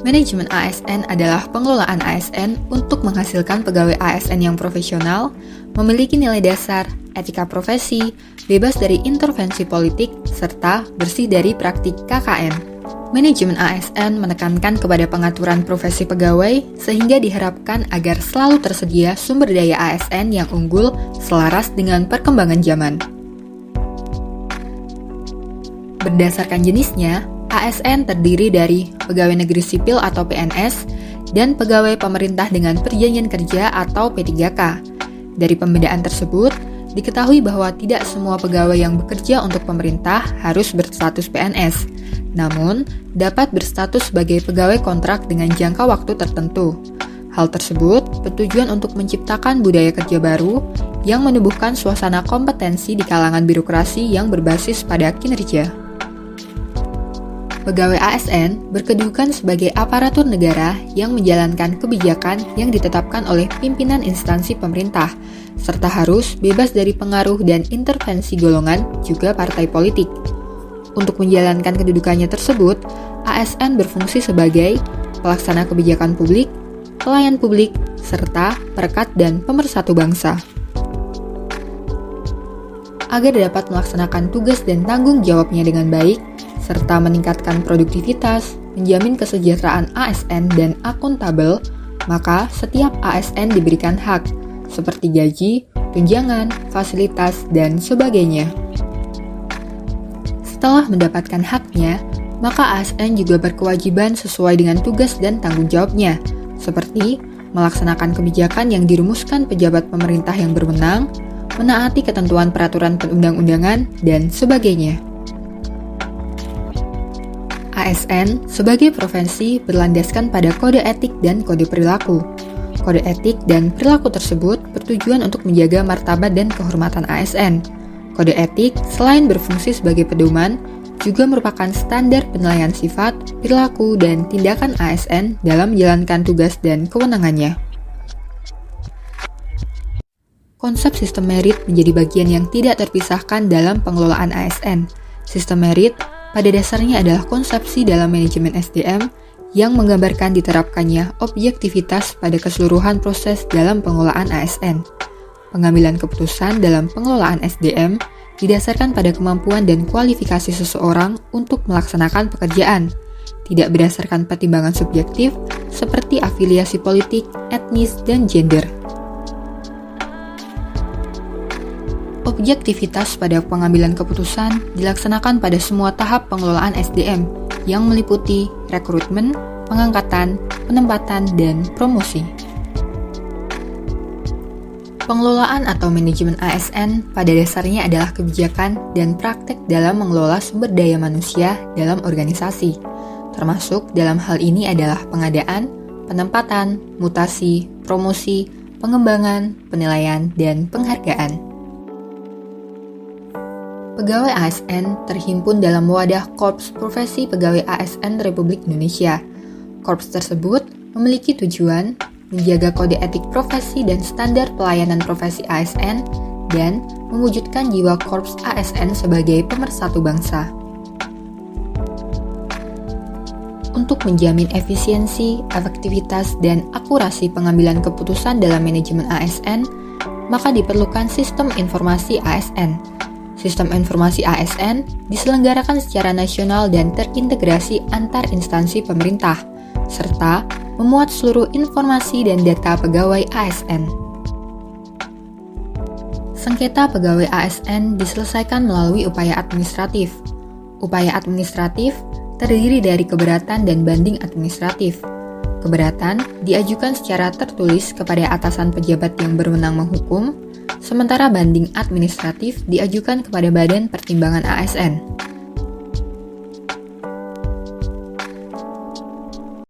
Manajemen ASN adalah pengelolaan ASN untuk menghasilkan pegawai ASN yang profesional, memiliki nilai dasar, etika profesi, bebas dari intervensi politik, serta bersih dari praktik KKN. Manajemen ASN menekankan kepada pengaturan profesi pegawai sehingga diharapkan agar selalu tersedia sumber daya ASN yang unggul selaras dengan perkembangan zaman. Berdasarkan jenisnya, ASN terdiri dari pegawai negeri sipil atau PNS dan pegawai pemerintah dengan perjanjian kerja atau P3K. Dari pembedaan tersebut, diketahui bahwa tidak semua pegawai yang bekerja untuk pemerintah harus berstatus PNS, namun dapat berstatus sebagai pegawai kontrak dengan jangka waktu tertentu. Hal tersebut bertujuan untuk menciptakan budaya kerja baru yang menumbuhkan suasana kompetensi di kalangan birokrasi yang berbasis pada kinerja. Pegawai ASN berkedudukan sebagai aparatur negara yang menjalankan kebijakan yang ditetapkan oleh pimpinan instansi pemerintah, serta harus bebas dari pengaruh dan intervensi golongan juga partai politik. Untuk menjalankan kedudukannya tersebut, ASN berfungsi sebagai pelaksana kebijakan publik, pelayan publik, serta perekat dan pemersatu bangsa. Agar dapat melaksanakan tugas dan tanggung jawabnya dengan baik, serta meningkatkan produktivitas, menjamin kesejahteraan ASN dan akuntabel, maka setiap ASN diberikan hak, seperti gaji, tunjangan, fasilitas, dan sebagainya. Setelah mendapatkan haknya, maka ASN juga berkewajiban sesuai dengan tugas dan tanggung jawabnya, seperti melaksanakan kebijakan yang dirumuskan pejabat pemerintah yang berwenang, menaati ketentuan peraturan perundang-undangan, dan sebagainya. ASN sebagai profesi berlandaskan pada kode etik dan kode perilaku. Kode etik dan perilaku tersebut bertujuan untuk menjaga martabat dan kehormatan ASN. Kode etik selain berfungsi sebagai pedoman, juga merupakan standar penilaian sifat, perilaku, dan tindakan ASN dalam menjalankan tugas dan kewenangannya. Konsep sistem merit menjadi bagian yang tidak terpisahkan dalam pengelolaan ASN. Sistem merit pada dasarnya adalah konsepsi dalam manajemen SDM yang menggambarkan diterapkannya objektivitas pada keseluruhan proses dalam pengelolaan ASN. Pengambilan keputusan dalam pengelolaan SDM didasarkan pada kemampuan dan kualifikasi seseorang untuk melaksanakan pekerjaan, tidak berdasarkan pertimbangan subjektif seperti afiliasi politik, etnis, dan gender. Objektivitas pada pengambilan keputusan dilaksanakan pada semua tahap pengelolaan SDM yang meliputi rekrutmen, pengangkatan, penempatan, dan promosi. Pengelolaan atau manajemen ASN pada dasarnya adalah kebijakan dan praktek dalam mengelola sumber daya manusia dalam organisasi, termasuk dalam hal ini adalah pengadaan, penempatan, mutasi, promosi, pengembangan, penilaian, dan penghargaan. Pegawai ASN terhimpun dalam wadah Korps Profesi Pegawai ASN Republik Indonesia. Korps tersebut memiliki tujuan menjaga kode etik profesi dan standar pelayanan profesi ASN dan mewujudkan jiwa Korps ASN sebagai pemersatu bangsa. Untuk menjamin efisiensi, efektivitas, dan akurasi pengambilan keputusan dalam manajemen ASN, maka diperlukan sistem informasi ASN. Sistem informasi ASN diselenggarakan secara nasional dan terintegrasi antar instansi pemerintah, serta memuat seluruh informasi dan data pegawai ASN. Sengketa pegawai ASN diselesaikan melalui upaya administratif. Upaya administratif terdiri dari keberatan dan banding administratif. Keberatan diajukan secara tertulis kepada atasan pejabat yang berwenang menghukum, sementara banding administratif diajukan kepada Badan Pertimbangan ASN.